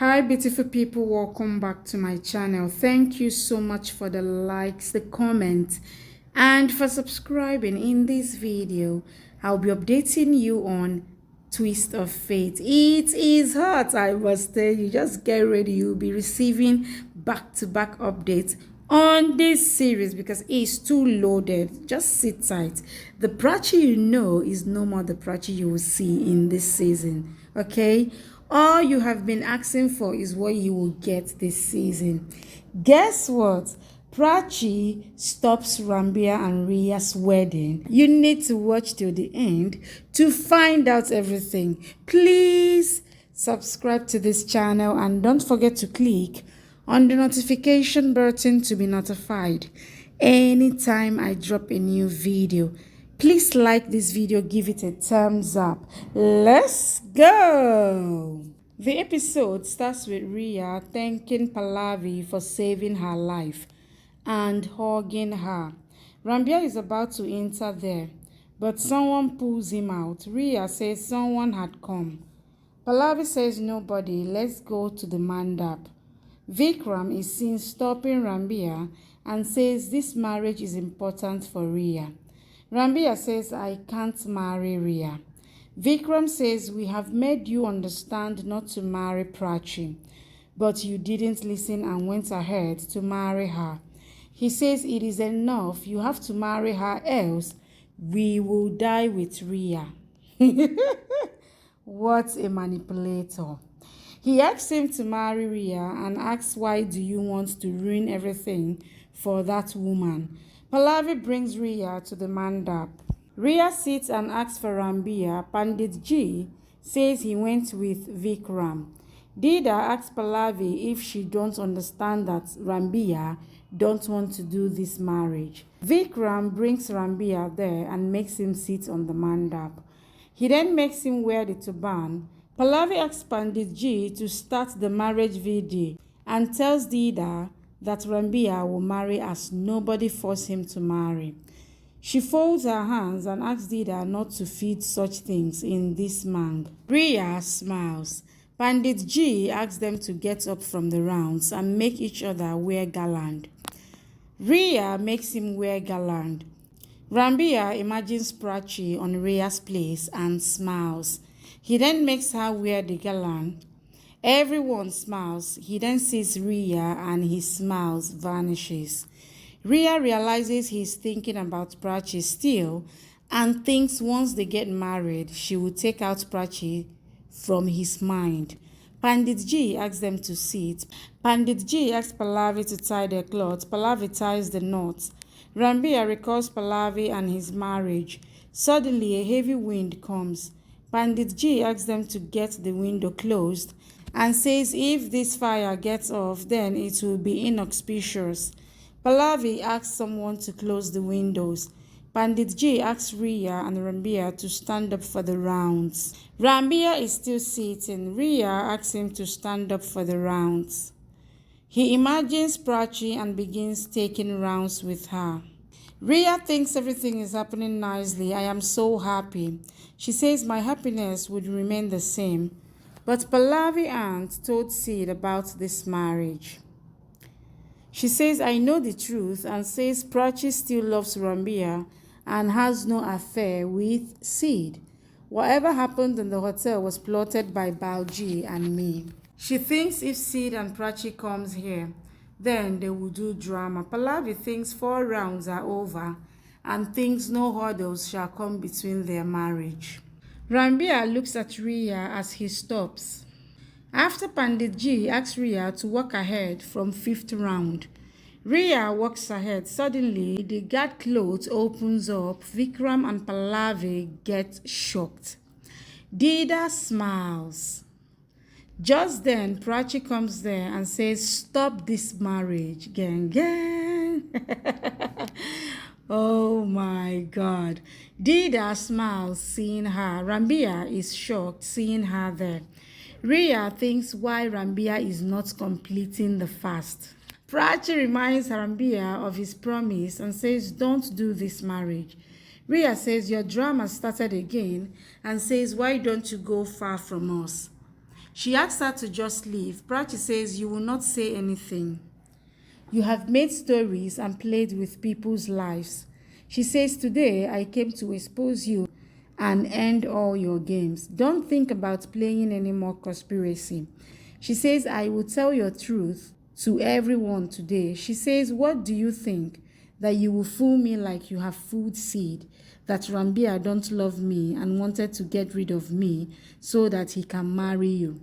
Hi beautiful people, welcome back to my channel. Thank you so much for the likes, the comments, and for subscribing. In this video I'll be updating you on Twist of Fate. It is hot, I must tell you. Just get ready, you'll be receiving back-to-back updates on this series because it's too loaded. Just sit tight. The Prachi you know is no more the Prachi you will see in this season, okay? All you have been asking for is what you will get this season. Guess what? Prachi stops Ranbir and Rhea's wedding. You need to watch till the end to find out everything. Please subscribe to this channel and don't forget to click on the notification button to be notified anytime I drop a new video. Please like this video, give it a thumbs up. Let's go! The episode starts with Rhea thanking Pallavi for saving her life and hugging her. Ranbir is about to enter there, but someone pulls him out. Rhea says someone had come. Pallavi says nobody, let's go to the mandap. Vikram is seen stopping Ranbir and says this marriage is important for Rhea. Ranbir says, I can't marry Rhea. Vikram says, we have made you understand not to marry Prachi, but you didn't listen and went ahead to marry her. He says, it is enough, you have to marry her, else we will die with Rhea. What a manipulator. He asks him to marry Rhea and asks, why do you want to ruin everything for that woman? Pallavi brings Rhea to the mandap. Rhea sits and asks for Ranbir. Pandit G says he went with Vikram. Dida asks Pallavi if she don't understand that Ranbir don't want to do this marriage. Vikram brings Ranbir there and makes him sit on the mandap. He then makes him wear the turban. Pallavi asks Pandit G to start the marriage video and tells Dida that Ranbir will marry as nobody forced him to marry. She folds her hands and asks Dida not to feed such things in this mang. Rhea smiles. Pandit G asks them to get up from the rounds and make each other wear garland. Rhea makes him wear garland. Ranbir imagines Prachi on Rhea's place and smiles. He then makes her wear the garland. Everyone smiles. He then sees Rhea and his smiles vanishes. Rhea realizes he's thinking about Prachi still and thinks once they get married, she will take out Prachi from his mind. Pandit G asks them to sit. Pandit G asks Pallavi to tie their cloth. Pallavi ties the knots. Ranbir recalls Pallavi and his marriage. Suddenly, a heavy wind comes. Pandit G asks them to get the window closed and says if this fire gets off, then it will be inauspicious. Pallavi asks someone to close the windows. Pandit G asks Rhea and Ranbir to stand up for the rounds. Ranbir is still sitting. Rhea asks him to stand up for the rounds. He imagines Prachi and begins taking rounds with her. Rhea thinks everything is happening nicely. I am so happy. She says my happiness would remain the same. But Pallavi aunt told Sid about this marriage. She says, I know the truth, and says Prachi still loves Ranbir and has no affair with Sid. Whatever happened in the hotel was plotted by Balji and me. She thinks if Sid and Prachi comes here, then they will do drama. Pallavi thinks 4 rounds are over and thinks no hurdles shall come between their marriage. Ranbir looks at Rhea as he stops. After Pandit G asks Rhea to walk ahead from 5th round, Rhea walks ahead. Suddenly, the guard cloth opens up. Vikram and Pallavi get shocked. Dida smiles. Just then, Prachi comes there and says, stop this marriage, gang, gang. Oh my God. Dida smiles seeing her. Ranbir is shocked seeing her there. Rhea thinks why Ranbir is not completing the fast. Prachi reminds Ranbir of his promise and says, don't do this marriage. Rhea says, your drama started again and says, why don't you go far from us? She asks her to just leave. Prachi says, you will not say anything. You have made stories and played with people's lives. She says, today I came to expose you and end all your games. Don't think about playing any more conspiracy. She says, I will tell your truth to everyone today. She says, what do you think? That you will fool me like you have fooled Sid, that Ranbir don't love me and wanted to get rid of me so that he can marry you.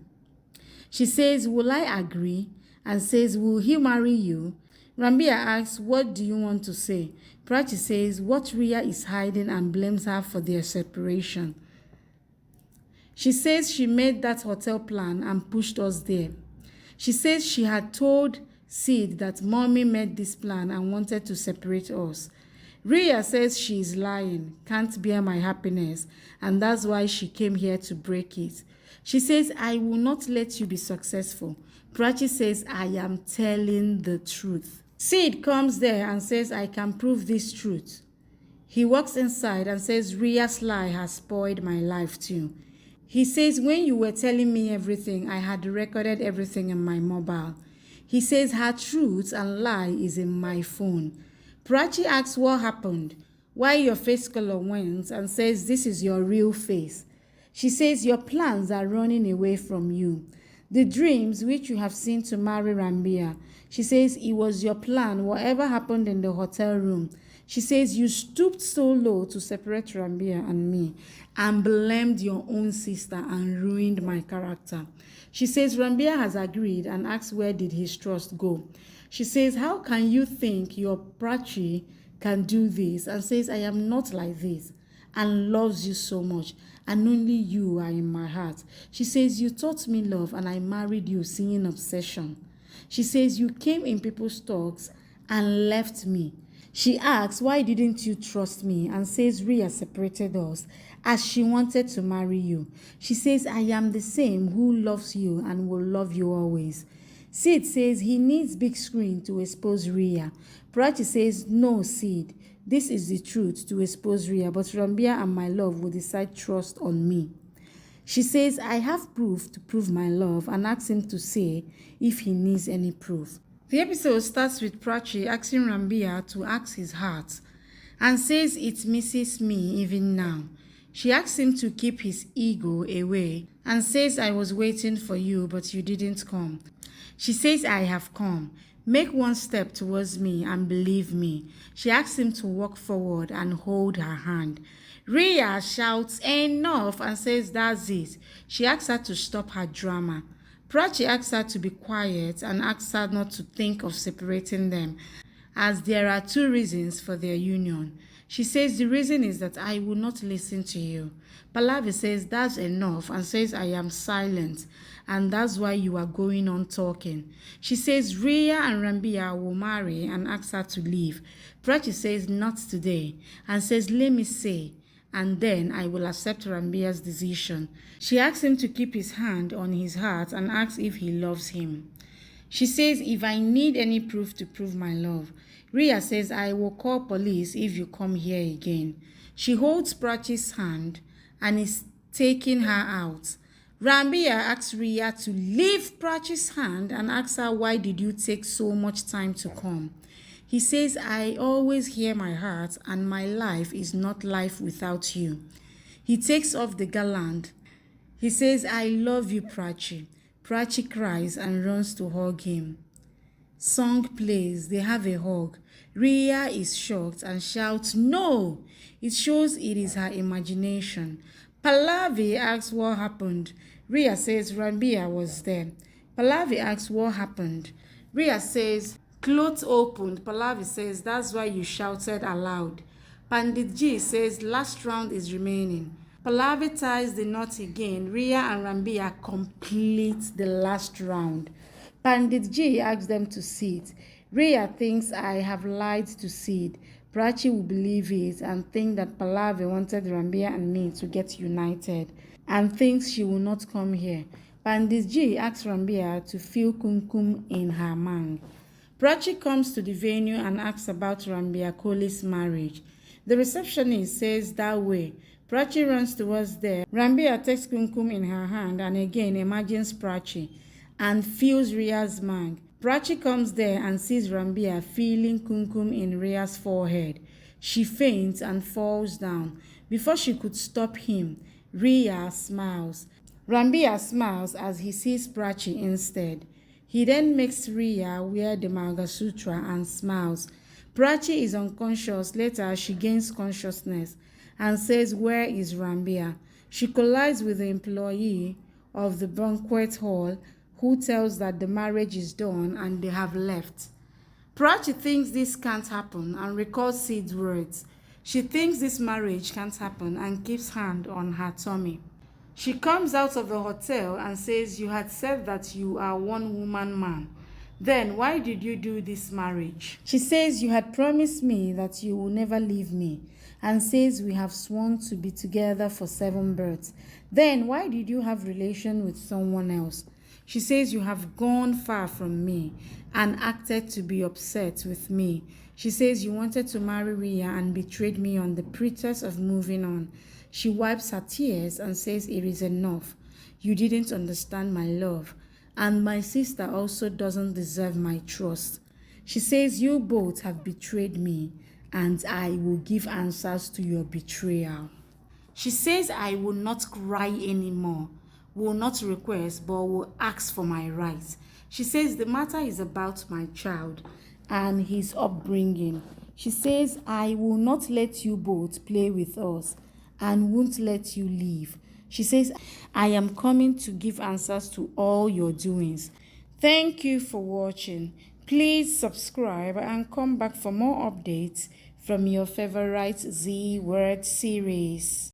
She says, will I agree? And says, will he marry you? Ranbir asks, what do you want to say? Prachi says, what Rhea is hiding and blames her for their separation. She says she made that hotel plan and pushed us there. She says she had told Sid that mommy made this plan and wanted to separate us. Rhea says she is lying, can't bear my happiness, and that's why she came here to break it. She says, I will not let you be successful. Prachi says, I am telling the truth. Sid comes there and says, I can prove this truth. He walks inside and says, Rhea's lie has spoiled my life too. He says, when you were telling me everything, I had recorded everything in my mobile. He says, her truth and lie is in my phone. Prachi asks what happened, why your face color went, and says, this is your real face. She says, your plans are running away from you. The dreams which you have seen to marry Ranbir. She says, it was your plan, whatever happened in the hotel room. She says, you stooped so low to separate Ranbir and me and blamed your own sister and ruined my character. She says, Ranbir has agreed and asks where did his trust go. She says, how can you think your Prachi can do this? And says, I am not like this, and loves you so much, and only you are in my heart. She says, you taught me love and I married you seeing obsession. She says, you came in people's talks and left me. She asks, why didn't you trust me? And says, Rhea separated us as she wanted to marry you. She says, I am the same who loves you and will love you always. Sid says he needs big screen to expose Rhea. Prachi says, no, Sid, this is the truth to expose Rhea, but Ranbir and my love will decide trust on me. She says, I have proof to prove my love, and asks him to say if he needs any proof. The episode starts with Prachi asking Ranbir to ask his heart and says it misses me even now. She asks him to keep his ego away and says, I was waiting for you, but you didn't come. She says, I have come. Make one step towards me and believe me. She asks him to walk forward and hold her hand. Rhea shouts, enough, and says, that's it. She asks her to stop her drama. Prachi asks her to be quiet and asks her not to think of separating them, as there are two reasons for their union. She says the reason is that I will not listen to you. Pallavi says that's enough and says I am silent and that's why you are going on talking. She says Rhea and Ranbir will marry and asks her to leave. Prachi says not today and says let me say and then I will accept Ranbir's decision. She asks him to keep his hand on his heart and asks if he loves him. She says if I need any proof to prove my love. Rhea says I will call police if you come here again. She holds Prachi's hand and is taking her out. Ranbir asks Rhea to leave Prachi's hand and asks her why did you take so much time to come. He says I always hear my heart and my life is not life without you. He takes off the garland. He says I love you Prachi. Prachi cries and runs to hug him. Song plays, they have a hug. Rhea is shocked and shouts, no! It shows it is her imagination. Pallavi asks what happened. Rhea says Ranbir was there. Pallavi asks what happened. Rhea says, clothes opened. Pallavi says, that's why you shouted aloud. Pandit Ji says, last round is remaining. Pallavi ties the knot again. Rhea and Ranbir complete the last round. Pandit Ji asks them to sit. Rhea thinks I have lied to Sid. Prachi will believe it and think that Pallavi wanted Ranbir and me to get united and thinks she will not come here. Pandit Ji asks Ranbir to fill kumkum in her mang. Prachi comes to the venue and asks about Ranbir Kohli's marriage. The receptionist says that way Prachi runs towards there. Ranbir takes Kumkum in her hand and again imagines Prachi and feels Rhea's mind. Prachi comes there and sees Ranbir feeling Kumkum in Rhea's forehead. She faints and falls down. Before she could stop him, Rhea smiles. Ranbir smiles as he sees Prachi instead. He then makes Rhea wear the Mangalsutra and smiles. Prachi is unconscious. Later, she gains consciousness and says, "Where is Ranbir?" She collides with the employee of the banquet hall who tells that the marriage is done and they have left. Prachi thinks this can't happen and recalls Sid's words. She thinks this marriage can't happen and keeps hand on her tummy. She comes out of the hotel and says, "You had said that you are one woman man. Then why did you do this marriage?" She says, "You had promised me that you will never leave me," and says, "We have sworn to be together for 7 births. Then why did you have relation with someone else?" She says, "You have gone far from me and acted to be upset with me." She says, "You wanted to marry Rhea and betrayed me on the pretext of moving on." She wipes her tears and says, "It is enough. You didn't understand my love. And my sister also doesn't deserve my trust." She says, "You both have betrayed me, and I will give answers to your betrayal." She says, "I will not cry anymore, will not request, but will ask for my rights." She says, "The matter is about my child and his upbringing." She says, "I will not let you both play with us and won't let you leave." She says, "I am coming to give answers to all your doings." Thank you for watching. Please subscribe and come back for more updates from your favorite Z Word series.